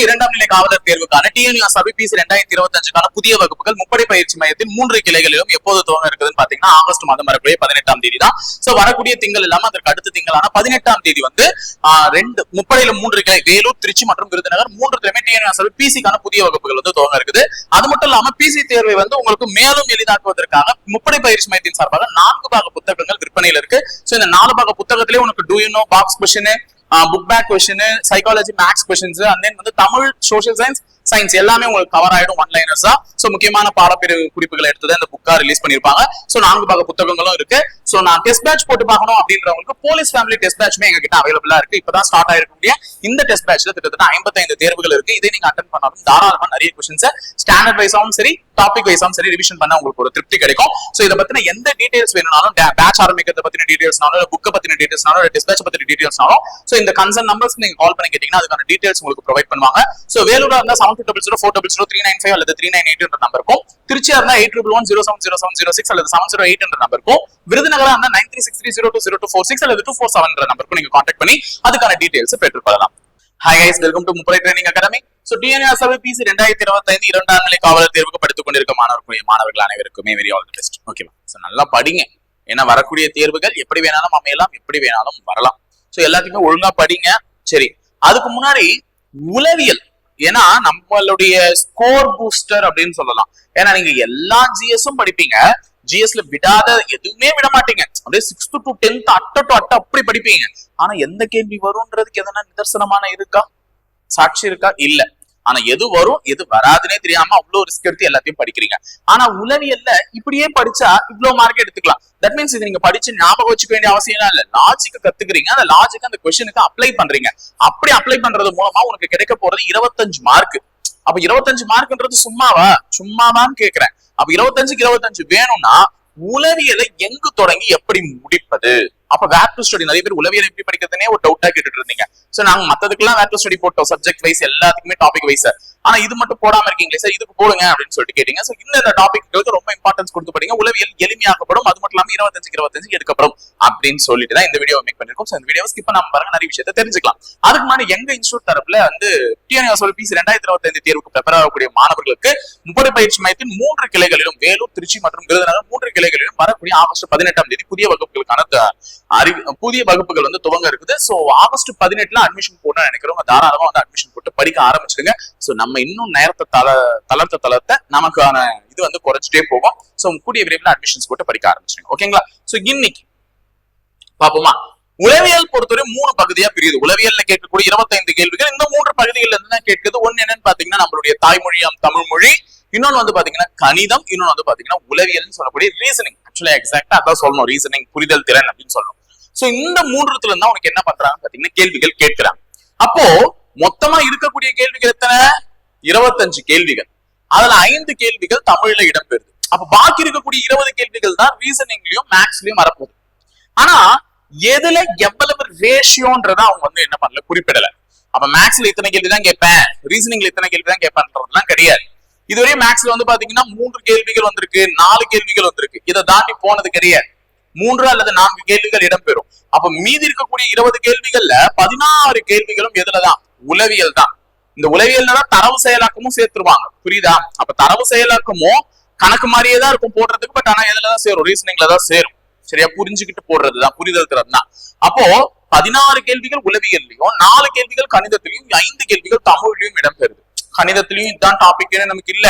இரண்டாம் நிலை காவலர் தேர்வுக்கான டிஎன்யூஎஸ்ஆர்பி 2025க்கான புதிய வகுப்புகள் முப்படை பயிற்சி மையத்தின் 3 கிளைகளிலும் எப்போது துவங்க இருக்குதுன்னு பாத்தீங்கன்னா ஆகஸ்ட் மாதம் வரக்கூடிய 18ஆம் தேதி தான். சோ வரக்கூடிய திங்கள் இல்லாம அதற்கு அடுத்த திங்களான 18ஆம் தேதி வந்து முப்படையில 3 கிளை வேலூர், திருச்சி மற்றும் விருதுநகர் 3 கிளைமே டிஎன்யூஎஸ்ஆர்பி பிசிக்கான புதிய வகுப்புகள் வந்து துவங்க இருக்குது. அது மட்டும் இல்லாம பிசி தேர்வை வந்து உங்களுக்கு மேலும் எளிதாக்குவதற்காக முப்படை பயிற்சி மையத்தின் சார்பாக 4 பாக புத்தகங்கள் விற்பனையில் இருக்கு. சோ இந்த 4 பாக புத்தகத்திலே உனக்கு do you know box question, book back question, psychology, maths questions, and then வந்து தமிழ், சோஷியல் சயின்ஸ் எல்லாமே உங்களுக்கு கவர் ஆயிடும் ஒன் லைனர்ஸா. சோ முக்கியமான பாடப்பிரிவு குறிப்புகளை எடுத்து இந்த புக்கா ரிலீஸ் பண்ணிருப்பாங்க. சோ 4 பாக புத்தகங்களும் இருக்கு. சோ நான் டெஸ்ட் பேட்ச் போட்டு பார்க்கணும் அப்படின்றவங்களுக்கு போலீஸ் ஃபேமிலி டெஸ்ட் பேட்ச்மே எங்க கிட்ட அவைலபிளா இருக்கு. இப்பதான் ஸ்டார்ட் ஆயிருக்கக்கூடிய இந்த டெஸ்ட் பேட்ச்ல கிட்டத்தட்ட 55 தேர்வுகள் இருக்கு. இதை நீங்க அட்டென்ட் பண்ணாலும் தாராளமா நிறைய கொஸ்டின்ஸ் ஸ்டாண்டர்ட் வைஸாவும் சரி, டாபிக் வைஸாவும் சரி ரிவிஷன் பண்ண உங்களுக்கு ஒரு திருப்தி கிடைக்கும். சோ இதை பத்தின எந்த டீடைல்ஸ் வேணும்னாலும், பேட்ச் ஆரம்பிக்கிறத பத்தின டீடைல்ஸ்னாலும், புக் பத்தின டீடைல்ஸ்னாலும், டெஸ்ட் பேட்ச் பத்தின டீடைல்ஸ்னாலும் சோ இந்த கன்சர்ன் நம்பர்ஸ்க்கு நீங்க கால் பண்ணி கேட்டீங்கன்னா அதுக்கான டீடைல்ஸ் உங்களுக்கு ப்ரொவைட் பண்ணுவாங்க. சோ வேலூரா இருந்தா 7200400395 அல்லது 398 என்ற நம்பருக்கும், திருச்சியா இருந்தா 8111070706 அல்லது 708 என்ற நம்பருக்கும், விருதுநகரா இருந்தா 9363020246 அல்லது 247 என்ற நம்பருக்கும் நீங்க கான்டாக்ட் பண்ணி அதுக்கான டீடைல்ஸ் பெற்றுக்கொள்ளலாம். ஹாய் கைஸ், வெல்கம் டு முப்படை ட்ரைனிங் அகாடமி. சோ டிஎன்யூஎஸ்ஆர்பி 2025 இரண்டாம் நிலை காவலர் தேர்வுக்கு படித்துக் கொண்டிருக்க மாணவர்கள் அனைவருக்குமே வெரி ஆல் தி பெஸ்ட். ஓகேவா? சோ நல்லா படிங்க. ஏன்னா வரக்கூடிய தேர்வுகள் எப்படி வேணாலும் அமையலாம், எப்படி வேணாலும் வரலாம். சோ எல்லாத்தையுமே ஒழுங்கா படிங்க. சரி, அதுக்கு முன்னாடி உளவியல், ஏன்னா நம்மளுடைய ஸ்கோர் பூஸ்டர் அப்படின்னு சொல்லலாம். ஏன்னா நீங்க எல்லா ஜிஎஸும் படிப்பீங்க, ஜிஎஸ்ல விடாத எதுவுமே விட மாட்டீங்க. அப்படியே 6th to 10th அட்ட அப்படி படிப்பீங்க. ஆனா எந்த கேள்வி வரும்ன்றதுக்கு எதனா நிதர்சனமான இருக்கா, சாட்சி இருக்கா? இல்ல. ஆனா எது வரும் எது வராதுன்னே தெரியாம அவ்வளவு ரிஸ்க் எடுத்து எல்லாத்தையும் படிக்கிறீங்க. ஆனா உளவியல்ல இப்படியே படிச்சா இவ்வளவு மார்க் எடுத்துக்கலாம். தட் மீன்ஸ் இது நீங்க படிச்சு ஞாபகம் வச்சுக்க வேண்டிய அவசியம் இல்ல. லாஜிக் கத்துக்கிறீங்க, அந்த லாஜிக் அந்த கொஸ்டினுக்கு அப்ளை பண்றீங்க. அப்படி அப்ளை பண்றது மூலமா உனக்கு கிடைக்க போறது 25 மார்க். அப்ப 25 மார்க்ன்றது சும்மாவான்னு கேக்குறேன். அப்ப 25க்கு 25 வேணும்னா உளவியலை எங்கு தொடங்கி எப்படி முடிப்பது? அப்ப வேர் டு ஸ்டடி, நிறைய பேர் உளவியல் எப்படி படிக்கிறதுனே ஒரு டவுட்டா கேட்டுட்டு இருந்தீங்க. சோ நாங்க மத்ததுக்கெல்லாம் வேர் டு ஸ்டடி போட்டோம், சப்ஜெக்ட் வைஸ் எல்லாத்துக்குமே டாபிக் வைஸ். ஆனா இது மட்டும் போடாம இருக்கீங்களே சார், இதுக்கு போடுங்க அப்படின்னு சொல்லிட்டு கேட்டீங்க. சோ இந்த டாபிக்களுக்கு ரொம்ப இம்பார்ட்டன்ஸ் கொடுத்து படிங்க. உளவியல் எளிமையாக்கப்படும், அது மட்டும் இல்லாம 25க்கு 25 எடுக்கப்படும் அப்படின்னு சொல்லிட்டு தான் இந்த வீடியோ மேக் பண்ணிருக்கோம். இந்த வீடியோ ஸ்கிப் பண்ணாம பாருங்க, நிறைய விஷயத்தை தெரிஞ்சுக்கலாம். அதுக்கு முன்னாடி எங்க இன்ஸ்டியூட் தரப்புல வந்து டிஎன்யூஎஸ்ஆர்பி 2025 தேர்வுக்கு ப்ரிப்பேர் ஆகக்கூடிய மாணவர்களுக்கு முப்படை பயிற்சி மையத்தின் 3 கிளைகளிலும் வேலூர், திருச்சி மற்றும் விருதுநகர் 3 கிளைகளிலும் வரக்கூடிய ஆகஸ்ட் 18ஆம் தேதி புதிய வகுப்புகளுக்கான புதிய வகுப்புகள் வந்து துவங்க இருக்குது. சோ ஆகஸ்ட் 18ல அட்மிஷன் போட நினைக்கிறோம், தாராளமா வந்து அட்மிஷன் போட்டு படிக்க ஆரம்பிச்சிருங்க. சோ நம்ம இன்னும் நேரத்தை தளர்த்த நமக்கான இது வந்து குறைச்சிட்டே போகும். சோ கூடிய விரைவில் அட்மிஷன்ஸ் போட்டு படிக்க ஆரம்பிச்சிருங்க. ஓகேங்களா? சோ இன்னைக்கு பாப்போமா, உளவியல் பொறுத்தவரை 3 பகுதியா பிரியுது. உளவியல்ல கேட்கக்கூடிய 25 கேள்விகள் இந்த 3 பகுதிகள்ல இருந்து தான் கேட்குது. ஒன்னு என்னன்னு பாத்தீங்கன்னா நம்மளுடைய தாய்மொழியாம் தமிழ் மொழி, இன்னொன்னு வந்து பாத்தீங்கன்னா கணிதம், இன்னொன்னு வந்து பாத்தீங்கன்னா உளவியல் சொல்லக்கூடிய ரீசனிங். ஆக்சுவலா எக்ஸாக்டா அதான் சொல்லணும், ரீசனிங், புரிதல் திறன் அப்படின்னு சொல்லணும். சோ இந்த 3 இருந்தா உனக்கு என்ன பண்றாங்க பாத்தீங்கன்னா கேள்விகள் கேட்கிறாங்க. அப்போ மொத்தமா இருக்கக்கூடிய கேள்விகள் எத்தனை? 25 கேள்விகள். அதுல 5 கேள்விகள் தமிழ்ல இடம்பெறுது. அப்ப பாக்கி இருக்கக்கூடிய 20 கேள்விகள் தான் ரீசனிங்லயும் மேக்ஸ்லயும் வரப்போகுது. ஆனா எதுல எவ்வளவு ரேஷியோன்றத அவங்க வந்து என்ன பண்ணல, குறிப்பிடல. அப்ப மேக்ஸ்ல இத்தனை கேள்வி தான் கேட்பேன், ரீசனிங்ல இத்தனை கேள்வி தான் கேட்பேன்றதுலாம் கிடையாது. இதுவரை மேக்ஸ்ல வந்து பாத்தீங்கன்னா 3 கேள்விகள் வந்திருக்கு, 4 கேள்விகள் வந்திருக்கு. இதை தாண்டி போனது கிடையாது. 3 அல்லது 4 கேள்விகள் இடம்பெறும். அப்ப மீதி இருக்கக்கூடிய 20 கேள்விகள்ல 16 கேள்விகளும் எதுலதான்? உளவியல் தான். இந்த உளவியல்ல தான் தரவு செயலாக்கமும் சேர்த்துருவாங்க. புரியுதா? அப்ப தரவு செயலாக்கமும் கணக்கு மாதிரியே தான் இருக்கும் போடுறதுக்கு, பட் ஆனா எதுலதான் சேரும்? ரீசனிங்ல தான் சேரும். சரியா? புரிஞ்சுக்கிட்டு போடுறதுதான், புரிதல் திறன் தான். அப்போ 16 கேள்விகள் உளவியல்லையும், 4 கேள்விகள் கணிதத்திலையும், 5 கேள்விகள் தமிழ்லயும் இடம்பெறுது. கணிதத்திலையும் இதுதான் டாபிக்னு நமக்கு இல்ல,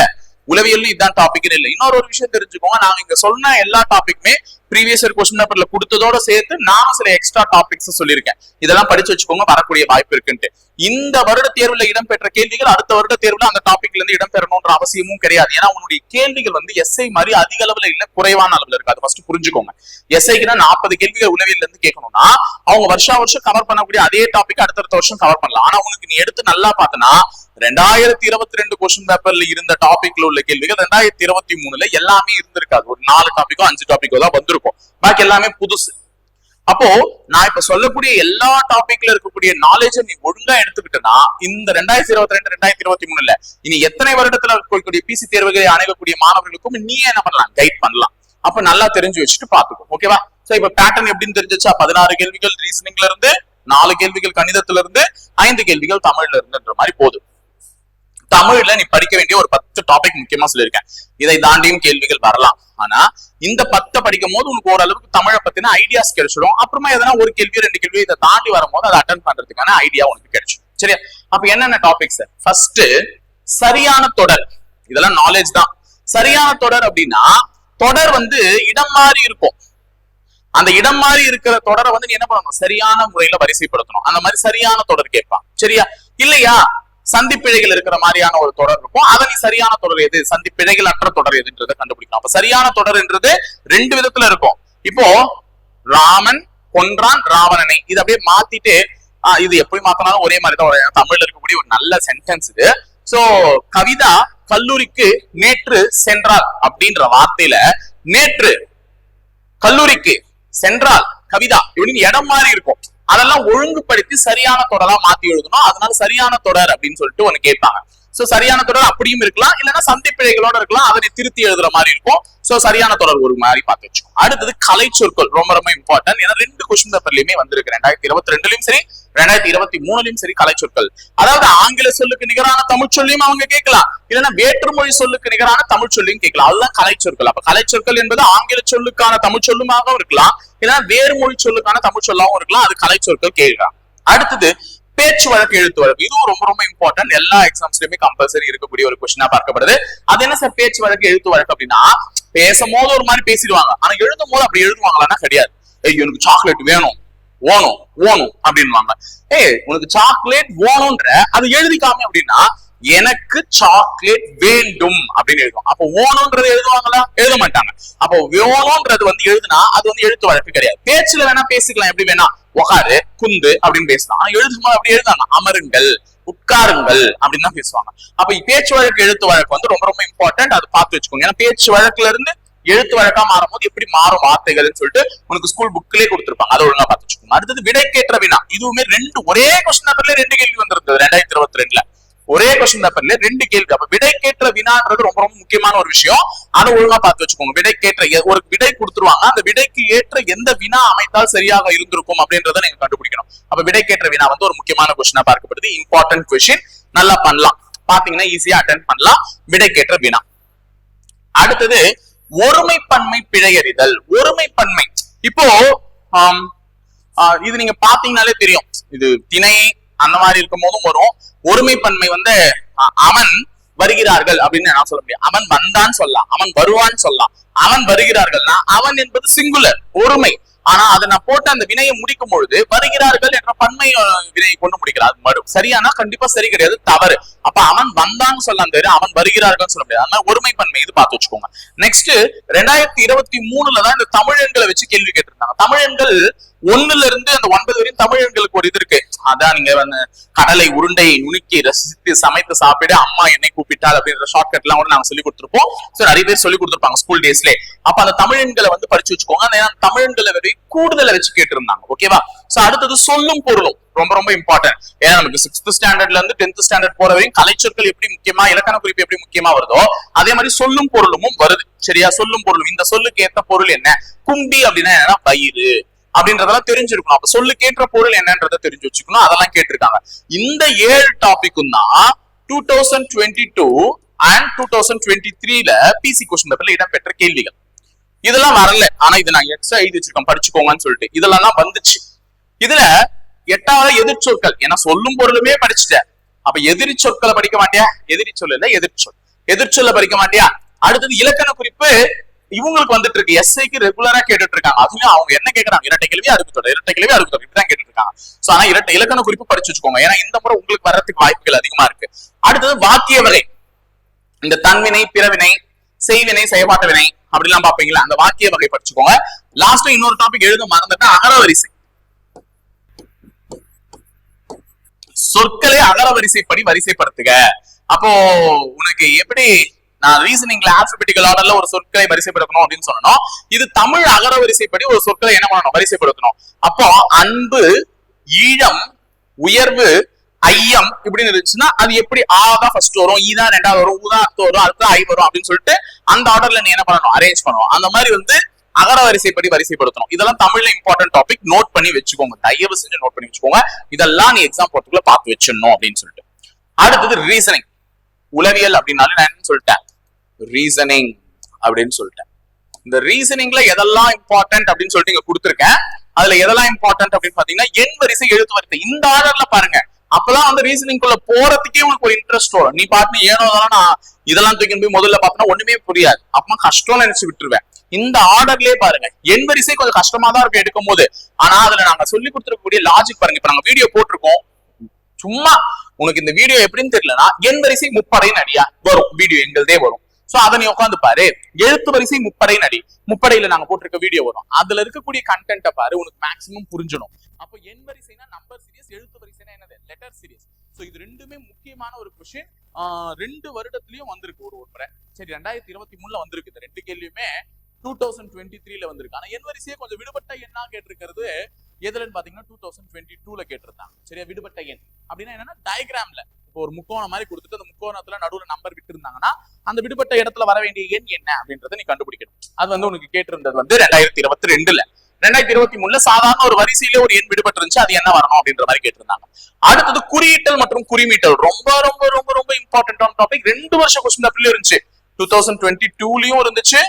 உளவியல் இதுதான் டாபிக் இல்ல. இன்னொரு ஒரு விஷயம் தெரிஞ்சுக்கோங்க, நாங்க இங்க சொன்ன எல்லா டாபிக்குமே ப்ரீவியஸ் இயர் क्वेश्चन பேப்பர்ல கொடுத்ததோட சேர்த்து நானும் சில எக்ஸ்ட்ரா டாபிக்ஸ் சொல்லியிருக்கேன். இதெல்லாம் படிச்சு வச்சுக்கோங்க, வரக்கூடிய வாய்ப்பு இருக்குன்ட்டு. இந்த வருட தேர்வுல இடம்பெற்ற கேள்விகள் அடுத்த வருட தேர்வுல அந்த டாபிக்ல இருந்து இடம்பெறணும்ன்ற அவசியமும் கிடையாது. ஏன்னா உங்களுடைய கேள்விகள் வந்து எஸ்ஐ மாதிரி அதிக அளவுல இல்ல, குறைவான அளவுல இருக்கு. அது ஃபர்ஸ்ட் புரிஞ்சுக்கோங்க. எஸ்ஐக்குன்னா 40 கேள்விகள் உளவியல்ல இருந்து கேட்கணும்னா அவங்க வருஷம் கவர் பண்ணக்கூடிய அதே டாபிக் அடுத்த வருஷம் கவர் பண்ணலாம். ஆனா உங்களுக்கு நீ எடுத்து நல்லா பார்த்தனா 2022 क्वेश्चन பேப்பர்ல இருந்த டாபிக்ல உள்ள கேள்விகள் 2023ல எல்லாமே இருந்திருக்காது. ஒரு 4 டாபிக்கோ 5 டாபிக்கோ தான் வந்திருக்கும், பாக்கி எல்லாமே புதுசு. அப்போ நான் இப்ப சொல்லக்கூடிய எல்லா டாபிக்ல இருக்கக்கூடிய நாலேஜை நீ ஒழுங்கா எடுத்துக்கிட்டனா இந்த 2022 2023ல இனி எத்தனை வருடத்துல இருக்கக்கூடிய பிசி தேர்வுகளை அணுகக்கூடிய மாணவர்களுக்கும் நீ என்ன பண்ணலாம், கைட் பண்ணலாம். அப்ப நல்லா தெரிஞ்சு வச்சுட்டு பாத்துக்கோ. ஓகேவா? சோ இப்ப பேட்டர்ன் எப்படின்னு தெரிஞ்சிச்சா? 16 கேள்விகள் ரீசனிங்ல இருந்து, 4 கேள்விகள் கணிதத்துல இருந்து, 5 கேள்விகள் தமிழ்ல இருந்துன்ற மாதிரி போதும். தமிழ்ல நீ படிக்க வேண்டிய ஒரு 10 டாபிக் முக்கியமா சொல்லியிருக்கேன். இதை தாண்டியும் கேள்விகள் வரலாம். ஆனா இந்த 10 படிக்கும் போது உனக்கு ஓரளவுக்கு தமிழை பத்தின ஐடியாஸ் கிடைச்சிடும். அப்புறமா எதனா ஒரு கேள்வி 2 கேள்வி இதை தாண்டி வரும்போது அதை அட்டன் பண்றதுக்கான ஐடியா உனக்கு கிடைச்சிடும். சரியா? அப்ப என்னென்ன டாபிக்ஸ்? ஃபர்ஸ்ட் சரியான தொடர். இதெல்லாம் நாலேஜ் தான். சரியான தொடர் அப்படின்னா தொடர் வந்து இடம் மாறி இருக்கும். அந்த இடம் மாறி இருக்கிற தொடரை வந்து நீ என்ன பண்ணணும்? சரியான முறையில வரிசைப்படுத்தணும். அந்த மாதிரி சரியான தொடர் கேட்பான். சரியா? இல்லையா சந்திப்பிழைகள் இருக்கிற மாதிரியான ஒரு தொடர் இருக்கும். அதை நீ சரியான தொடர் எது, சந்திப்பிழைகள் அற்ற தொடர் எதுன்றதை கண்டுபிடிக்கணும். அப்ப சரியான தொடர் என்றது 2 விதத்துல இருக்கும். இப்போ ராமன் கொன்றான் ராவணனை, இது அப்படியே மாத்திட்டு இது எப்படி மாத்தினாலும் ஒரே மாதிரி தான் தமிழ்ல இருக்கக்கூடிய ஒரு நல்ல சென்டென்ஸ் இது. சோ கவிதா கல்லூரிக்கு நேற்று சென்றாள் அப்படின்ற வார்த்தையில நேற்று கல்லூரிக்கு சென்றால் கவிதா இப்படின்னு இடம் மாறி இருக்கும். அதெல்லாம் ஒழுங்குபடுத்தி சரியான தொடரா மாத்தி எழுதணும். அதனால சரியான தொடர் அப்படின்னு சொல்லிட்டு ஒண்ணு கேட்பாங்க. சோ சரியான தொடர் அப்படியும் இருக்கலாம், இல்லைன்னா சந்திப்பிழைகளோட இருக்கலாம். அதனை திருத்தி எழுதுற மாதிரி இருக்கும். சோ சரியான தொடர் ஒரு மாதிரி பார்த்து வச்சுக்கோம். அடுத்தது கலை சொற்கள், ரொம்ப ரொம்ப இம்பார்ட்டன்ட். ஏன்னா 2 கொஸ்டின் பேப்பர்லயுமே வந்திருக்கு. 2022லயும் சரி 2023லயும் சரி கலை சொற்கள். அதாவது ஆங்கில சொல்லுக்கு நிகரான தமிழ் சொல்லியும் அவங்க கேட்கலாம், இல்லைன்னா வேற்றுமொழி சொல்லுக்கு நிகரான தமிழ் சொல்லியும் கேட்கலாம். அதுதான் கலை சொற்கள். அப்ப கலை சொற்கள் என்பது ஆங்கில சொல்லுக்கான தமிழ் சொல்லுமாகவும் இருக்கலாம், இல்லைன்னா வேறு மொழி சொல்லுக்கான தமிழ் சொல்லாகவும் இருக்கலாம். அது கலை சொற்கள் கேட்கலாம். அடுத்தது பேச்சு வழக்கு எழுத்து வழக்கு. இதுவும் ரொம்ப ரொம்ப இம்பார்ட்டன்ட். எல்லா எக்ஸாம்ஸ்லயுமே கம்பல்சரி இருக்கக்கூடிய ஒரு கொஸ்டினா பார்க்கப்படுது. அது என்ன சார் பேச்சு வழக்கு எழுத்து வழக்கு அப்படின்னா, பேசும்போது ஒரு மாதிரி பேசிடுவாங்க, ஆனா எழுதும் போது அப்படி எழுதுவாங்களான்னா கிடையாது. எனக்கு சாக்லேட் வேணும் ஓணும் ஓணும் அப்படின்வாங்க. உனக்கு சாக்லேட் ஓணும்ன்ற அது எழுதிக்காம அப்படின்னா எனக்கு சாக்லேட் வேண்டும் அப்படின்னு எழுதும். அப்போ ஓணும்ன்றது எழுதுவாங்களா? எழுத மாட்டாங்க. அப்போ வேணும்ன்றது வந்து எழுதுனா அது வந்து எழுத்து வழக்கு கிடையாது. பேச்சுல வேணா பேசிக்கலாம், எப்படி வேணா உகாரு குந்து அப்படின்னு பேசலாம். ஆனா எழுதும்போது அப்படி எழுதாங்க, அமருங்கள் உட்காருங்கள் அப்படின்னு தான் பேசுவாங்க. அப்ப பேச்சு வழக்கு எழுத்து வழக்கு வந்து ரொம்ப ரொம்ப இம்பார்ட்டன்ட். அது பார்த்து வச்சுக்கோங்க. ஏன்னா பேச்சு வழக்குல இருந்து எழுத்து வழக்கா மாறும் போது எப்படி மாறும் வார்த்தைகள்னு சொல்லிட்டு உனக்கு ஸ்கூல் புக்லயே கொடுத்திருப்பாங்க. அதை ஒழுங்கா பார்த்து வச்சுக்கோங்க. அடுத்தது விடைக்கேற்ற வினா. இதுவுமே ஒரே கொஸ்டின் பேப்பர்ல 2 கேள்வி வந்திருந்தது 2022ல. ஒரே கொஸ்டின் பேப்பர்ல 2 கேள்வி. அப்ப விடைக்கேற்ற வினான்றது ரொம்ப ரொம்ப முக்கியமான ஒரு விஷயம். அதை ஒழுங்கா பார்த்து வச்சுக்கோங்க. விடைக்கேற்ற ஒரு விடை கொடுத்துருவாங்க, அந்த விடைக்கு ஏற்ற எந்த வினா அமைத்தால் சரியாக இருந்திருக்கும் அப்படின்றத நீங்க கண்டுபிடிக்கணும். அப்ப விடைக்கேற்ற வினா வந்து ஒரு முக்கியமான கொஸ்டினா பார்க்கப்படுது. இம்பார்ட்டன்ட் கொஸ்டின், நல்லா பண்ணலாம். பாத்தீங்கன்னா ஈஸியா அட்டென்ட் பண்ணலாம் விடைக்கேற்ற வினா. அடுத்தது ஒருமைப்பன்மை பிழையறிதல். ஒருமைப்பன்மை இப்போ இது நீங்க பாத்தீங்கன்னாலே தெரியும். இது திணை அந்த மாதிரி இருக்கும் போதும் வரும். ஒருமைப்பன்மை வந்து அவன் வருகிறார்கள் அப்படின்னு நான் சொல்ல முடியும். அவன் வந்தான்னு சொல்லலாம், அவன் வருவான்னு சொல்லலாம். அவன் வருகிறார்கள்னா அவன் என்பது சிங்குலர் ஒருமை. ஆனா அதை நான் போட்டு அந்த வினையை முடிக்கும் பொழுது வருகிறார்கள் என்ற பன்மை வினையை கொண்டு முடிக்கிறார். சரியானா கண்டிப்பா சரி கிடையாது, தவறு. அப்ப அவன் வந்தான்னு சொல்லலாம், தெரியும் அவன் வருகிறார்கள் சொல்ல முடியாது. அதனால ஒருமை பன்மை இது பார்த்து வச்சுக்கோங்க. நெக்ஸ்ட் 2023ல தான் இந்த தமிழ் எண்களை வச்சு கேள்வி கேட்டிருந்தாங்க. தமிழ் எண்கள் 1ல இருந்து அந்த 9 வரையும் தமிழ் எண்களுக்கு ஒரு இது இருக்கு. அதான் நீங்க வந்து கடலை உருண்டை நுணுக்கி ரசித்து சமைத்து சாப்பிட அம்மா என்னை கூப்பிட்டால் அப்படின்ற ஷார்ட்கட் எல்லாம் கூட நாங்க சொல்லி கொடுத்துருப்போம். நிறைய பேர் சொல்லி கொடுத்துருப்பாங்க ஸ்கூல் டேஸ்ல. அப்ப அந்த தமிழ் எண்களை வந்து படிச்சு வச்சுக்கோங்க. அந்த தமிழ் எண்களை வரை கூடுதலை வச்சு கேட்டிருந்தாங்க. ஓகேவா? சோ அடுத்தது சொல்லும் பொருளும் ரொம்ப ரொம்ப இம்பார்ட்டன்ட். ஏன்னா நமக்கு 6th ஸ்டாண்டர்ட்ல இருந்து 10th ஸ்டாண்டர்ட் போற வரையும் கலைச்சொற்கள் எப்படி முக்கியமா, இலக்கண குறிப்பு எப்படி முக்கியமா வருதோ அதே மாதிரி சொல்லும் பொருளும் வருது. சரியா? சொல்லும் பொருளும் இந்த சொல்லுக்கு ஏற்ற பொருள் என்ன? கும்பி அப்படின்னா என்னன்னா வயிறு அப்படின்றதெல்லாம் தெரிஞ்சிருக்கணும். அப்ப சொல்லுக்கேற்ற பொருள் என்னன்றதை தெரிஞ்சு வச்சுக்கணும். அதெல்லாம் கேட்டிருக்காங்க. இந்த 7 டாபிக்கும் தான் 2022 அண்ட் 2023ல பிசி கொஸ்டின் பேப்பர்ல இடம்பெற்ற கேள்விகள். இதெல்லாம் வரல, ஆனா இதை நான் எக்ஸ்ட்ரா எழுதி வச்சிருக்கேன் படிச்சுக்கோங்கன்னு சொல்லிட்டு. இதெல்லாம் தான் வந்துச்சு. இதுல 8வது எதிர்ச்சொற்கள். ஏன்னா சொல்லும் பொருளுமே படிச்சுட்டேன். அப்ப எதிரி சொற்களை படிக்க மாட்டியா? எதிரி சொல் இல்ல எதிர்ச்சொல். எதிர்ச்சொல்ல படிக்க மாட்டியா? அடுத்தது இலக்கண குறிப்பு இவங்களுக்கு வந்துட்டு இருக்கு. எஸ்ஐக்கு ரெகுலரா கேட்டுட்டு இருக்காங்க. அதுலயும் அவங்க என்ன கேட்கறாங்க? இரட்டை கேள்வி அடுக்கு தொடர், இரட்டை கேள்வி அடுக்கு தொடர் இப்படிதான் கேட்டுட்டு இருக்காங்க. சோ ஆனா இலக்கண குறிப்பு படிச்சு வச்சுக்கோங்க. ஏன்னா இந்த முறை உங்களுக்கு வர்றதுக்கு வாய்ப்புகள் அதிகமா இருக்கு. அடுத்தது வாக்கிய வகை. இந்த தன்வினை, பிறவினை, செய்வினை, செயல்பாட்டு வினை அப்படிலாம் பாப்பீங்களா? அந்த வாக்கிய வகை படிச்சுக்கோங்க. லாஸ்ட் இன்னொரு டாபிக் எழுத மறந்துட்டா அகரவரிசை. சொற்களை அகரவரிசைப்படி வரிசைப்படுத்துக. அப்போ உனக்கு எப்படி நான் ரீசனிங்ல ஆல்பபெட்டிக்கல் ஆர்டர்ல ஒரு சொற்களை வரிசைப்படுத்தணும் அப்படின்னு சொல்லணும். இது தமிழ் அகரவரிசைப்படி ஒரு சொற்களை என்ன பண்ணணும்? வரிசைப்படுத்தணும். அப்போ அன்பு, ஈழம், உயர்வு, ஐயம் இப்படின்னு இருந்துச்சுன்னா அது எப்படி ஆதான் ஃபர்ஸ்ட் வரும், ஈதான் 2வது வரும், ஊதான் அடுத்து வரும், அடுத்து ஐ வரும் அப்படின்னு சொல்லிட்டு அந்த ஆர்டர்ல நீ என்ன பண்ணணும்? அரேஞ்ச் பண்ணுவோம். அந்த மாதிரி வந்து அகர வரிசைப்படி வரிசைப்படுத்தணும். இதெல்லாம் தமிழ்ல இம்பார்ட்டன்ட் டாபிக். நோட் பண்ணி வச்சுக்கோங்க, தயவு செஞ்சு நோட் பண்ணி வச்சுக்கோங்க. இதெல்லாம் நீ எக்ஸாம் போர்ட்டுக்குள்ள பார்த்து வச்சிடணும் அப்படின்னு சொல்லிட்டு. அடுத்தது ரீசனிங். உளவியல் அப்படின்னாலும் நான் என்ன சொல்லிட்டேன், ரீசனிங் அப்படின்னு சொல்லிட்டேன். இந்த ரீசனிங்ல எதெல்லாம் இம்பார்ட்டன்ட் அப்படின்னு சொல்லிட்டு இங்க கொடுத்துருக்கேன். அதுல எதெல்லாம் இம்பார்ட்டன்ட் அப்படின்னு பாத்தீங்கன்னா எண் வரிசை, எழுத்து வரிசை, இந்த ஆர்டர்ல பாருங்க. அப்பதான் வந்து ரீசனிங் குள்ள போறதுக்கே உனக்கு ஒரு இன்ட்ரெஸ்ட் வரும். நீ பாட்டு ஏனோ நான் இதெல்லாம் தூக்கி போய் முதல்ல பார்த்தா ஒண்ணுமே புரியாது, அப்பமா கஷ்டம்னு நினைச்சு விட்டுருவேன். இந்த ஆர்டர்லயே பாருங்க, எண் வரிசை கொஞ்சம் கஷ்டமா தான் இருக்கும் எடுக்கும் போது. ஆனா அதுல நாங்க சொல்லி கொடுத்துருக்கக்கூடிய லாஜிக் பாருங்க. இப்ப நாங்க வீடியோ போட்டிருக்கோம், சும்மா உனக்கு இந்த வீடியோ எப்படின்னு தெரியலனா எண் வரிசை முப்படை நடியா வரும், வீடியோ எங்கள்தே வரும். சோ அதை நீ உட்காந்து பாரு. எழுத்து வரிசை முப்படை நடி, முப்படையில நாங்க போட்டிருக்க வீடியோ வரும். அதுல இருக்கக்கூடிய கண்டென்ட்டை பாரு, உனக்கு மேக்ஸிமம் புரிஞ்சிடும். அப்போ எண் வரிசைனா நம்பர் சீரியஸ், எழுத்து வரிசைனா என்னது, லெட்டர் சீரியஸ். சோ இது ரெண்டுமே முக்கியமான ஒரு கொஸ்டின். 2 வருடத்திலயும் வந்திருக்கு ஒரு முறை. சரி, 2023ல வந்திருக்கு. இந்த 2 கேள்வியுமே 2023ல வந்திருக்கு. ஆனா எண் வரிசையே கொஞ்சம் விடுபட்ட எண்ணா கேட்டிருக்கிறது எதுலன்னு பாத்தீங்கன்னா 2022ல கேட்டிருந்தாங்க. சரியா, விடுபட்ட எண் அப்படின்னா என்னன்னா டயக்ராம்ல இப்போ ஒரு முக்கோணம் மாதிரி கொடுத்துட்டு அந்த முக்கோணத்துல நடுவுல நம்பர் விட்டு இருந்தாங்கன்னா அந்த விடுபட்ட இடத்துல வர வேண்டிய எண் என்ன அப்படின்றத நீ கண்டுபிடிக்கணும். அது வந்து உனக்கு கேட்டிருந்தது வந்து 2022ல. 2023ல சாதாரண ஒரு வரிசையில ஒரு எண் விடுபட்டு இருந்துச்சு, அது என்ன வரணும் அப்படின்ற மாதிரி கேட்டிருந்தாங்க. அடுத்தது குறியீட்டல் மற்றும் குறிமீட்டல், ரொம்ப ரொம்ப ரொம்ப ரொம்ப இம்பார்ட்டன்டான டாபிக். 2 வருஷம் கொஸ்டின் பேப்பர்லயும் இருந்துச்சு, 2022லயும் இருந்துச்சு,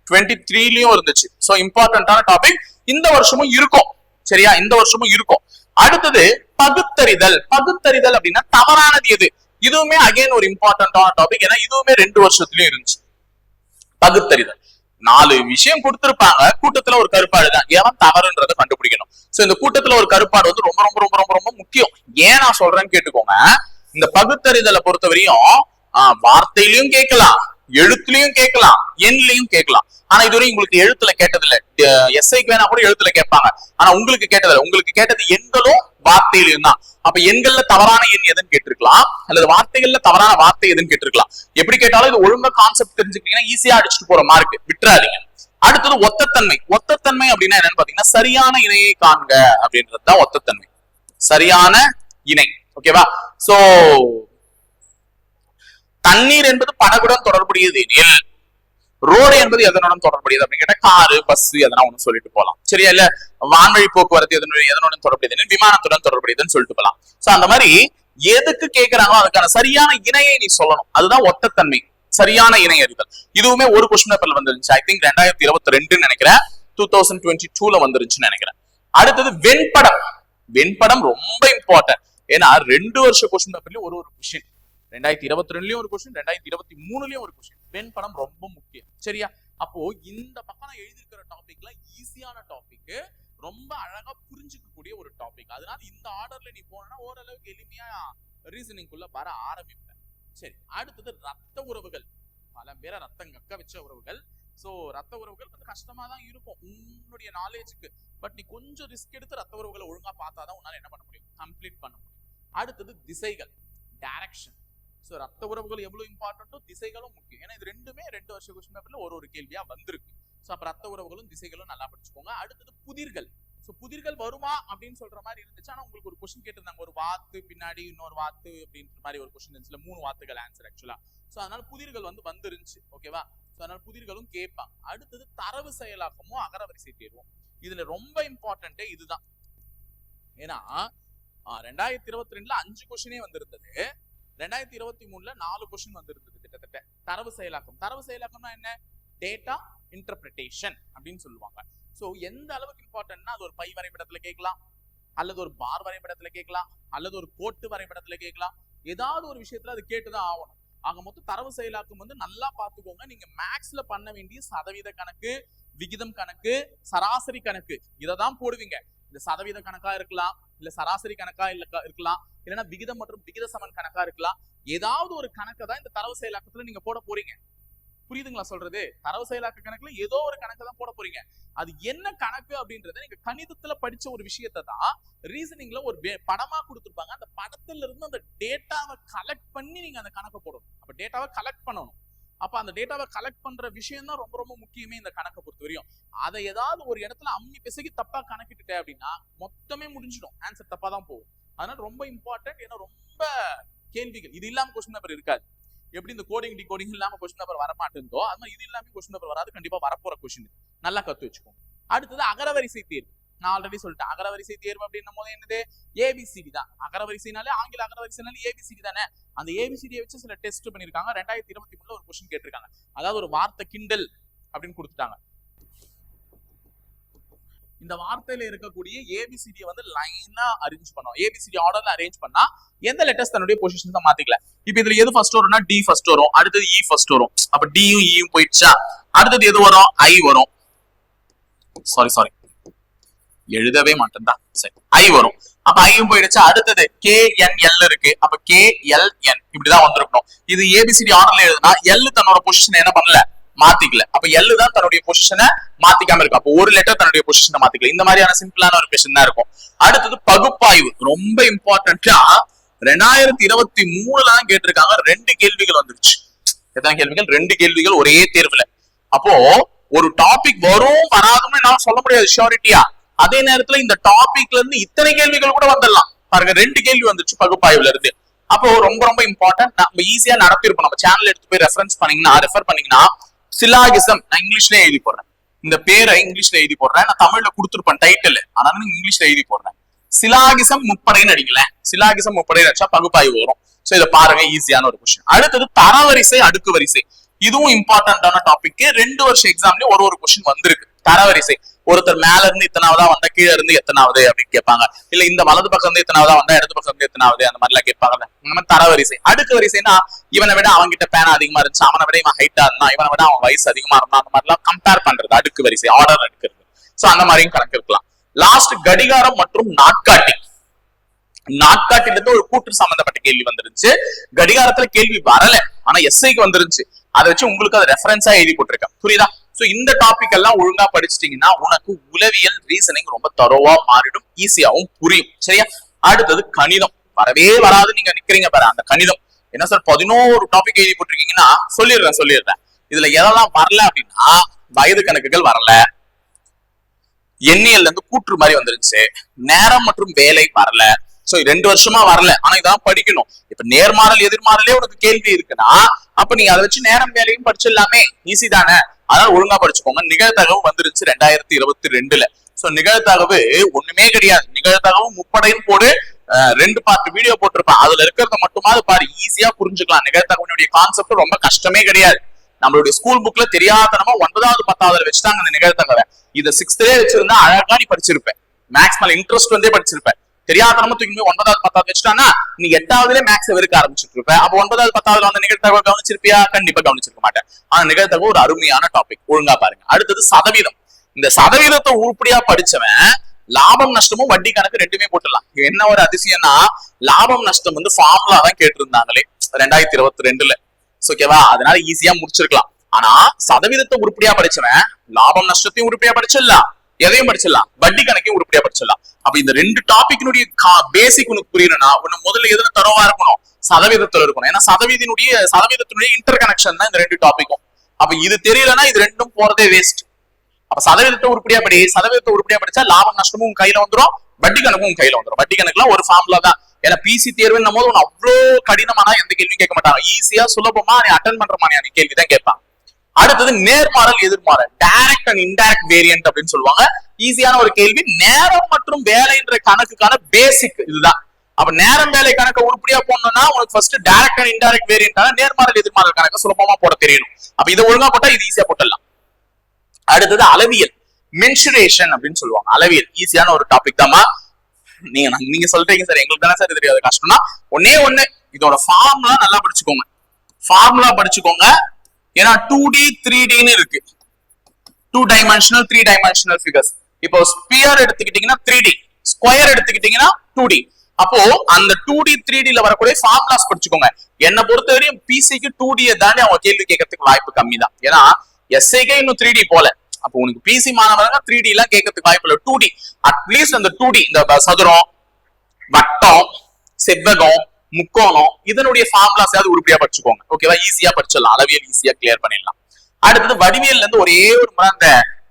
23லயும் இருந்துச்சு. சோ இம்பார்ட்டன்டான டாபிக். இந்த வருஷமும் இருக்கும். சரியா, இந்த வருஷமும் இருக்கும். அடுத்தது பகுத்தறிதல். பகுத்தறிதல் அப்படின்னா தவறானது எது, இதுவுமே அகைன் ஒரு இம்பார்ட்டன்டான டாபிக். ஏன்னா இதுவுமே 2 வருஷத்துலயும் இருந்துச்சு. பகுத்தறிதல் 4 விஷயம் கொடுத்திருப்பாங்க, கூட்டத்துல ஒரு கருப்பாடு தான், ஏன் தவறுன்றதை கண்டுபிடிக்கணும். சோ இந்த கூட்டத்துல ஒரு கருப்பாடு வந்து ரொம்ப ரொம்ப ரொம்ப ரொம்ப ரொம்ப முக்கியம். ஏன் நான் சொல்றேன்னு கேட்டுக்கோங்க. இந்த பகுத்தறிதலை பொறுத்தவரையும் வார்த்தையிலையும் கேட்கலாம், எழுத்துலயும் கேட்கலாம், எண்லையும் கேட்கலாம். ஆனா இதுவரை உங்களுக்கு எழுத்துல கேட்டதில்ல. எஸ்ஐக்கு வேணா கூட எழுத்துல கேட்பாங்க, ஆனா உங்களுக்கு கேட்டதில்ல. உங்களுக்கு கேட்டது எண்களும் வார்த்தையிலையும் தான். அப்ப எண்கள்ல தவறான எண் எதுன்னு கேட்டிருக்கலாம், அல்லது வார்த்தைகள்ல தவறான வார்த்தை எதுன்னு கேட்டிருக்கலாம். எப்படி கேட்டாலும் இது ஒழுங்கா கான்செப்ட் தெரிஞ்சுக்கிட்டீங்கன்னா ஈஸியா அடிச்சுட்டு போற மார்க், விட்டுறாதீங்க. அடுத்தது ஒத்தத்தன்மை. ஒத்தத்தன்மை அப்படின்னா என்னன்னு பாத்தீங்கன்னா சரியான இணையை காண்க அப்படின்றதுதான் ஒத்தத்தன்மை, சரியான இணை. ஓகேவா? சோ தண்ணீர் என்பது படகுடன் தொடர்புடையது எனில் ரோடு என்பது எதனுடன் தொடர்புடையது அப்படின்னு கேட்டா காரு, பஸ் எதனா ஒண்ணு சொல்லிட்டு போலாம். சரியா? இல்ல வான்வழி போக்குவரத்து எதனுடன் தொடர்புடையது, விமானத்துடன் தொடர்புடையதுன்னு சொல்லிட்டு போலாம். சோ அந்த மாதிரி எதுக்கு கேட்கிறாங்களோ அதுக்கான சரியான இணையை நீ சொல்லணும். அதுதான் ஒத்தத்தன்மை, சரியான இணை அறிதல். இதுவுமே ஒரு கொஸ்டின் பேப்பர்ல வந்துருந்துச்சு. ஐ திங்க் 2022 நினைக்கிறேன், 2022ல வந்துருச்சுன்னு நினைக்கிறேன். அடுத்தது வெண்படம். வெண்படம் ரொம்ப இம்பார்ட்டன்ட். ஏன்னா 2 வருஷ கொஸ்டின் பேப்பர்லயும் ஒரு கொஸ்டின், 2022லயும் ஒரு கொஸ்டின், 2023லயும் ஒரு கொஸ்டின். வெண்படம் ரொம்ப முக்கியம். சரியா? அப்போ இந்த பக்கம் நான் எழுதியிருக்கிற டாபிக்ல ஈஸியான டாபிக், ரொம்ப அழகா புரிஞ்சுக்கக்கூடிய ஒரு டாபிக். அதனால இந்த ஆர்டர்ல நீ போனா ஓரளவுக்கு எளிமையா ரீசனிங் குள்ள வர ஆரம்பிப்பேன். சரி, அடுத்தது ரத்த உறவுகள். பல பேரை ரத்தம் கக்க வச்ச உறவுகள். சோ ரத்த உறவுகள் கொஞ்சம் கஷ்டமா தான் இருக்கும் உன்னுடைய நாலேஜுக்கு. பட் நீ கொஞ்சம் ரிஸ்க் எடுத்து ரத்த உறவுகளை ஒழுங்கா பார்த்தாதான் உன்னால என்ன பண்ண முடியும், கம்ப்ளீட் பண்ண முடியும். அடுத்தது திசைகள், டைரக்ஷன். சோ ரத்த உறவுகள் எவ்வளவு இம்பார்ட்டன்ட்டோ திசைகளும் முக்கியம். ஏன்னா இது ரெண்டுமே 2 வருஷ கொஸ்டின் பேப்பர்ல ஒரு கேள்வியா வந்திருக்கு. சோ அப்ப ரத்த உறவுகளும் திசைகளும் நல்லா படிச்சுக்கோங்க. அடுத்தது புதிர்கள். சோ புதிர்கள் வருமா அப்படின்னு சொல்ற மாதிரி இருந்துச்சு. ஆனா உங்களுக்கு ஒரு கொஸ்டின் கேட்டிருந்தாங்க, ஒரு வாத்து பின்னாடி இன்னொரு வாத்து அப்படின்ற மாதிரி ஒரு கொஸ்டின் இருந்துச்சுல, 3 வாத்துகள் ஆன்சர் ஆக்சுவலா. சோ அதனால புதிர்கள் வந்துருந்துச்சு. ஓகேவா? சோ அதனால புதிர்களும் கேட்பாங்க. அடுத்தது தரவு செயலாக்கமும் அகரவரிசை தேர்வும். இதுல ரொம்ப இம்பார்ட்டன்டே இதுதான். ஏன்னா 2022ல 5 கொஸ்டினே வந்திருந்தது, 2023ல 4 கொஸ்டின் வந்திருந்தது கிட்டத்தட்ட. தரவு செயலாக்கம். தரவு செயலாக்கம்னா என்ன, டேட்டா இன்டர்பிரிட்டேஷன் அப்படின்னு சொல்லுவாங்க. சோ எந்த அளவுக்கு இம்பார்ட்டன்ட்னா அது ஒரு பை வரைபடத்துல கேட்கலாம், அல்லது ஒரு பார் வரைபடத்துல கேட்கலாம், அல்லது ஒரு கோட்டு வரைபடத்துல கேட்கலாம். ஏதாவது ஒரு விஷயத்துல அது கேட்டுதான் ஆகணும். ஆக மொத்தம் தரவு செயலாக்கம் நல்லா பாத்துக்கோங்க. நீங்க மேக்ஸ்ல பண்ண வேண்டிய சதவீத கணக்கு, விகிதம் கணக்கு, சராசரி கணக்கு இததான் போடுவீங்க. இந்த சதவீத கணக்கா இருக்கலாம், இல்ல சராசரி கணக்கா இருக்கலாம், இல்லைன்னா விகிதம் மற்றும் விகித சமன் கணக்கா இருக்கலாம். ஏதாவது ஒரு கணக்கை தான் இந்த தரவு செயலாக்கத்துல நீங்க போட போறீங்க. புரியுதுங்களா சொல்றது? தரவு செயலாக்க கணக்குல ஏதோ ஒரு கணக்கு தான் போட போறீங்க. அது என்ன கணக்கு அப்படின்றத நீங்க கணிதத்துல படிச்ச ஒரு விஷயத்தை தான் ரீசனிங்ல ஒரு படமா கொடுத்துருப்பாங்க. அந்த படத்துல இருந்து அந்த டேட்டாவை கலெக்ட் பண்ணி நீங்க அந்த கணக்கை போடணும். அப்ப டேட்டாவை கலெக்ட் பண்ணணும். அப்ப அந்த டேட்டாவை கலெக்ட் பண்ற விஷயம் தான் ரொம்ப ரொம்ப முக்கியமே இந்த கணக்கை பொறுத்த வரையும். அதை ஏதாவது ஒரு இடத்துல அம்மி பிசகி தப்பா கணக்கிட்டுட்டே அப்படின்னா மொத்தமே முடிஞ்சிடும், ஆன்சர் தப்பா தான் போகும். அதனால ரொம்ப இம்பார்ட்டன்ட். ஏன்னா ரொம்ப கேள்விகள் இது இல்லாம கொஸ்டின் பேப்பர் இருக்காது. எப்படி இந்த கோடிங் டிகோடிங் இல்லாம கொஸ்டின் பேப்பர் வர மாட்டேந்தோ அது மாதிரி இது இல்லாம கொஸ்டின் பேப்பர் வராது. கண்டிப்பா வரப்போற கொஸ்டின் நல்லா கத்து வச்சுக்கோங்க. அடுத்தது அகரவரிசை தேர்வு. நான் ஆல்ரெடி சொல்லிட்டேன். அகரவரிசை தேர்வு அப்படின்னும் போது என்னது ஏபிசிடி தான். அகரவரிசைனாலே ஆங்கில அகரவரிசைனாலே ஏபிசிடி தானே. அந்த ஏபிசிடியை வச்சு சில டெஸ்ட் பண்ணிருக்காங்க. 2023 ஒரு கொஸ்டின் கேட்டிருக்காங்க. அதாவது ஒரு வார்த்தை கிண்டல் அப்படின்னு கொடுத்துட்டாங்க. இந்த வார்த்தையில இருக்கக்கூடிய ஏபிசிடியை வந்து லைனா அரேஞ்ச் பண்ணுவோம். ஏபிசிடி ஆர்டர்ல அரேஞ்ச் பண்ணா எந்த லெட்டர்ஸ் தன்னுடைய பொசிஷன்ஸ் மாத்திக்கல. இப்ப இதுல எது ஃபர்ஸ்ட் வரும்னா டி ஃபர்ஸ்ட் வரும், அடுத்தது இ ஃபர்ஸ்ட் வரும். அப்ப டியும் ஈயும் போயிடுச்சா, அடுத்தது எது வரும், ஐ வரும். சாரி எழுதவே மாட்டேன் தான், சரி ஐ வரும். அப்ப ஐயும் போயிடுச்சு. அடுத்தது கே என் எல் இருக்கு, அப்ப கே எல் என் இப்படிதான் வந்திருக்கணும். இது ஏபிசிடி ஆர்டர்ல எழுதுனா எல் தன்னோட பொசிஷன் என்ன பண்ணல, மாத்திக்கல. அப்ப எல்லு தான் தன்னுடைய பொசிஷனை மாத்திக்காம இருக்கும். அப்போ ஒரு லெட்டர் தன்னுடைய பொசிஷனை மாத்திக்கல. இந்த மாதிரியான சிம்பிளான ஒரு கொஸ்டின் தான் இருக்கும். அடுத்தது பகுப்பாய்வு, ரொம்ப இம்பார்ட்டன்டா 2023 தான் கேட்டிருக்காங்க. 2 கேள்விகள் வந்துருச்சு. எத்தனை கேள்விகள்? 2 கேள்விகள் ஒரே தேர்வுல. அப்போ ஒரு டாபிக் வரும் வராதுன்னு என்னால சொல்ல முடியாது ஷியோரிட்டியா. அதே நேரத்துல இந்த டாபிக்ல இருந்து இத்தனை கேள்விகள் கூட வந்துடலாம். பாருங்க 2 கேள்வி வந்துருச்சு பகுப்பாய்வுல இருந்து. அப்போ ரொம்ப ரொம்ப இம்பார்ட்டன்ட். நம்ம ஈஸியா நடத்திருப்போம். நம்ம சேனல் எடுத்து போய் ரெஃபர் பண்ணீங்கன்னா சிலாகிசம் நான் இங்கிலீஷ்ல எழுதி போடுறேன். இந்த பேரை இங்கிலீஷ்ல எழுதி போடுறேன். நான் தமிழ்ல கொடுத்துருப்பேன் டைட்டில், ஆனாலும் இங்கிலீஷ்ல எழுதி போடுறேன். சிலாகிசம் முப்படைன்னு அடிக்கலேன். சிலாகிசம் முப்படைன்னு அடிச்சா பகுப்பாய்வு வரும். சோ இதை பாருங்க, ஈஸியான ஒரு கொஸ்டின். அடுத்தது தரவரிசை அடுக்கு வரிசை. இதுவும் இம்பார்ட்டன்டான டாபிக். 2 வருஷம் எக்ஸாம்லயும் ஒரு கொஸ்டின் வந்திருக்கு. தரவரிசை, ஒருத்தர் மேல இருந்து இத்தனாவதா வந்தா கீழே இருந்து எத்தனாவது அப்படின்னு கேட்பாங்க. இல்ல இந்த வலது பக்கம் இருந்து எத்தனாவதா வந்தா இடது பக்கம் இருந்து எத்தனாவது, அந்த மாதிரி எல்லாம் கேட்பாங்க. இந்த மாதிரி தரவரிசை. அடுக்கு வரிசைனா இவனை விட அவன்கிட்ட பேனா அதிகமா இருந்துச்சு, அவனை விட இவன் ஹைட்டா இருந்தான், இவனை விட அவன் வயசு அதிகமா இருந்தான், அந்த மாதிரி எல்லாம் கம்பேர் பண்றது அடுக்கு வரிசை, ஆர்டர் எடுக்கிறது. சோ அந்த மாதிரியும் கணக்கு இருக்கலாம். லாஸ்ட் கடிகாரம் மற்றும் நாட்காட்டி. நாட்காட்டில இருந்து ஒரு கூற்று சம்பந்தப்பட்ட கேள்வி வந்துருச்சு. கடிகாரத்துல கேள்வி வரல, ஆனா எஸ்ஐக்கு வந்துருச்சு. அதை வச்சு உங்களுக்கு அதை ரெஃபரன்ஸா எழுதி போட்டிருக்கேன். புரியுதா? சோ இந்த டாபிக் எல்லாம் ஒழுங்கா படிச்சிட்டீங்கன்னா உனக்கு உளவியல் ரீசனிங் ரொம்ப தரோவா மாறிடும், ஈஸியாவும் புரியும். சரியா? அடுத்தது கணிதம். வரவே வராது நீங்க நிக்கிறீங்க பாரு. அந்த கணிதம் என்ன சார் 11 டாபிக் எழுதி போட்டிருக்கீங்கன்னா சொல்லிடுறேன். இதுல எதெல்லாம் வரல அப்படின்னா வயது கணக்குகள் வரல, எண்ணியல்ல இருந்து கூற்று மாதிரி வந்துருச்சு, நேரம் மற்றும் வேலை வரல. சோ 2 வருஷமா வரல, ஆனா இதான் படிக்கணும். இப்ப நேர்மாறல் எதிர்மாறலே உனக்கு கேள்வி இருக்குன்னா அப்ப நீ அதை வச்சு நேரம் வேலையும் படிச்சிடலாமே, ஈஸி தானே. அதனால ஒழுங்கா படிச்சுக்கோங்க. நிகழ்தகவு வந்துருச்சு 2022ல. சோ நிகழ்தகவு ஒண்ணுமே கிடையாது. நிகழ்தகவு முப்படைன்னு போடு, 2 பார்ட் வீடியோ போட்டிருப்பேன். அதுல இருக்கிறத மட்டுமாவது பாரு, ஈஸியா புரிஞ்சுக்கலாம். நிகழ்தகவுடைய கான்செப்ட் ரொம்ப கஷ்டமே கிடையாது. நம்மளுடைய ஸ்கூல் புக்ல தெரியாதனமா 9வது 10வது வச்சுட்டாங்க அந்த நிகழ்தகவை. இதை 6th வச்சிருந்தா அழகா நீ படிச்சிருப்பேன். மேக்ஸ் மேல இன்ட்ரெஸ்ட் வந்தே படிச்சிருப்பேன். தெரியாதனமா தூக்கி 9வது 10வது வச்சுட்டானா நீ 8வதுல மேக்ஸ் வெறுக்க ஆரம்பிச்சுட்டு இருப்ப. அப்ப 9வது 10வதுல வந்து நிகழ்தகவை கவனிச்சிருப்பியா? கண்டிப்பா கவனிச்சிருக்க மாட்டேன். ஆனா நிகழ்தகவு ஒரு அருமையான டாபிக், ஒழுங்கா பாருங்க. அடுத்தது சதவீதம். இந்த சதவீதத்தை உருப்படியா படிச்சவன் லாபம் நஷ்டமும் வட்டி கணக்கு 2மே போட்டுடலாம். என்ன ஒரு அதிசயம்னா லாபம் நஷ்டம் வந்து ஃபார்முலா தான் கேட்டிருந்தாங்களே 2022ல. ஓகேவா? அதனால ஈஸியா முடிச்சிருக்கலாம். ஆனா சதவீதத்தை உருப்படியா படிச்சவன் லாபம் நஷ்டத்தையும் உருப்படியா படிச்சிடலாம், எதையும் படிச்சிடலாம், வட்டி கணக்கையும் உருப்படியா படிச்சிடலாம். அப்ப இந்த 2 டாபிக்னுடைய பேசிக் உனக்கு புரியணும்னா உன்னை முதல்ல எதுல தரவா இருக்கணும், சதவீதத்துல இருக்கணும். ஏன்னா சதவீதத்தினுடைய இன்டர் கனெக்ஷன் தான் இந்த 2 டாபிக்கும். அப்ப இது தெரியலன்னா இது 2ம் போறதே வேஸ்ட். அப்ப சதவீதத்தை உருப்படியா படிச்சா லாபம் நஷ்டமும் கையில வந்துடும், வட்டி கணக்கும் கையில வந்துடும். வட்டி கணக்குலாம் ஒரு ஃபார்முலா தான். ஏன்னா பிசி தேர்வுன்னும் போது உனக்கு அவ்வளவு கடினமான எந்த கேள்வியும் கேட்க மாட்டாங்க. ஈஸியா சுலபமா நீ அட்டன் பண்ற மாதிரியான கேள்விதான் கேட்பாங்க. அடுத்தது நேர்மாறல் எதிர்மாறல், டைரக்ட் அண்ட் இன்டைரக்ட் வேரியன்ட் அப்படின்னு சொல்லுவாங்க. ஈஸியான ஒரு கேள்வி. நேரம் மற்றும் வேலைன்ற கணக்குக்கான பேசிக் இதுதான். அப்ப நேரம் வேலை கணக்கை உருப்படியா போடணும்னா உனக்கு ஃபர்ஸ்ட் டைரக்ட் அண்ட் இன்டைரக்ட் வேரியன்டான நேர்மாறல் எதிர்மாறல் கணக்கு சுலபமா போட தெரியணும். அப்ப இதை ஒழுங்கா போட்டா இது ஈஸியா போட்டுடலாம். அடுத்தது அளவியல், மென்சுரேஷன் அப்படின்னு சொல்லுவாங்க. அளவியல் ஈஸியான ஒரு டாபிக் தாமா. நீங்க சொல்றீங்க சார் எங்களுக்கு தானே சார் தெரியாது கஷ்டம்னா ஒண்ணே ஒண்ணு, இதோட ஃபார்முலா நல்லா படிச்சுக்கோங்க. ஏன்னா 2D 3Dன்னு இருக்கு. 2 டைமென்ஷனல் 3 டைமென்ஷனல் ஃபிகர்ஸ். இப்போ ஸ்பியர் எடுத்துக்கிட்டீங்கன்னா 3D, ஸ்கொயர் எடுத்துக்கிட்டீங்கன்னா 2D. அப்போ அந்த 2D 3Dல வரக்கூடிய ஃபார்முலாஸ் படிச்சுக்கோங்க. என்ன பொறுத்தவரையும் பிசிக்கு 2D தாண்டி அவங்க கேள்வி கேட்கறதுக்கு வாய்ப்பு கம்மி தான். ஏன்னா எஸ்ஐக்கே இன்னும் 3D போல. அப்போ உனக்கு பிசி மாணவர்கள் 3D எல்லாம் கேட்கறதுக்கு வாய்ப்பு இல்லை. 2D அட்லீஸ்ட் அந்த 2D இந்த சதுரம், வட்டம், செவ்வகம், முக்கோணம் இதனுடைய ஃபார்முலாஸ் உருப்படியா படிச்சுக்கோங்க. ஓகேவா? ஈஸியா படிச்சிடலாம். அளவியல் ஈஸியா கிளியர் பண்ணிடலாம். அடுத்தது வடிவியல்ல இருந்து ஒரே ஒரு முறை அந்த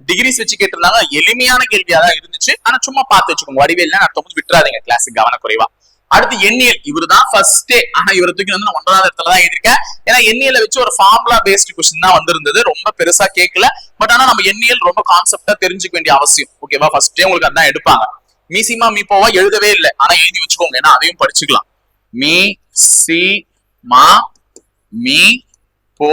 டிகிரிஸ் வச்சு கேட்டிருந்தாங்க. எளிமையான கேள்வியா தான் இருந்துச்சு, ஆனா சும்மா பார்த்து வச்சுக்கோங்க. வடிவியல் நடத்தும் போது விட்டுறாதீங்க கிளாஸுக்கு கவனக்குறைவா. அடுத்து எண்ணியல், இவருதான் ஃபர்ஸ்ட். ஆனா இவரை தூக்கி வந்து நான் 1வது இடத்துல தான் எழுதிருக்கேன். ஏன்னா எண்ணியலை வச்சு ஒரு ஃபார்முலா பேஸ்ட் கொஸ்டின் தான் வந்திருந்தது, ரொம்ப பெருசா கேட்கல. பட் ஆனா நம்ம எண்ணியல் ரொம்ப கான்செப்டா தெரிஞ்சுக்க வேண்டிய அவசியம். ஓகேவா, ஃபர்ஸ்டே உங்களுக்கு அதான் எடுப்பாங்க. மீசிமா மீப்போவா எழுதவே இல்லை, ஆனா எழுதி வச்சுக்கோங்க, ஏன்னா அதையும் படிச்சுக்கலாம். மீ சி மா மீ போ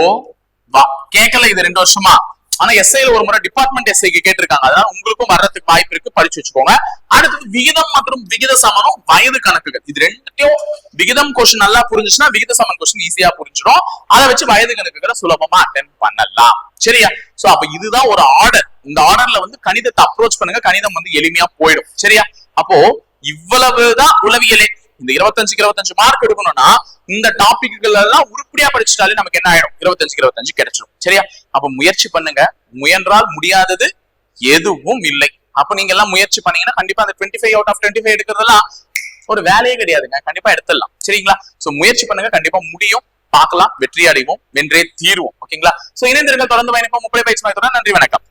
வா. கேட்கல இது 2 வருஷமா, ஆனா எஸ்ஐல ஒரு முறை டிபார்ட்மெண்ட் எஸ்ஐக்கு கேட்டிருக்காங்க. அதனால உங்களுக்கும் வர்றதுக்கு வாய்ப்பு இருக்கு, படிச்சு வச்சுக்கோங்க. அடுத்தது விகிதம் மற்றும் விகித சமனும் வயது கணக்குகள். இது ரெண்டையும் விகிதம் கொஸ்டின் நல்லா புரிஞ்சுச்சுன்னா விகித சமன் கொஸ்டின் ஈஸியா புரிஞ்சிடும். அதை வச்சு வயது கணக்குகளை சுலபமா அட்டென்ட் பண்ணலாம். சரியா? சோ அப்ப இதுதான் ஒரு ஆர்டர். இந்த ஆர்டர்ல வந்து கணிதத்தை அப்ரோச் பண்ணுங்க, கணிதம் வந்து எளிமையா போயிடும். சரியா? அப்போ இவ்வளவுதான் உளவியலே. இந்த 25க்கு 25 மார்க் எடுக்கணும்னா இந்த டாபிக்கள் எல்லாம் உருப்படியா படிச்சுட்டாலே நமக்கு என்ன ஆயிடும், 25க்கு 25 கிடைச்சிடும். சரியா? அப்ப முயற்சி பண்ணுங்க, முயன்றால் முடியாதது எதுவும் இல்லை. அப்ப நீங்க எல்லாம் முயற்சி பண்ணீங்கன்னா கண்டிப்பா அந்த 25 out of 25 எடுக்கிறதெல்லாம் ஒரு வேலையே கிடையாதுங்க, கண்டிப்பா எடுத்துடலாம். சரிங்களா? சோ முயற்சி பண்ணுங்க, கண்டிப்பா முடியும். பார்க்கலாம், வெற்றி அடைவோம், வென்றே தீர்வோம். ஓகேங்களா? சோ இணைந்திருங்கள், தொடர்ந்து பயணிப்போம். 30 பயிற்சி மையத்துடன். நன்றி, வணக்கம்.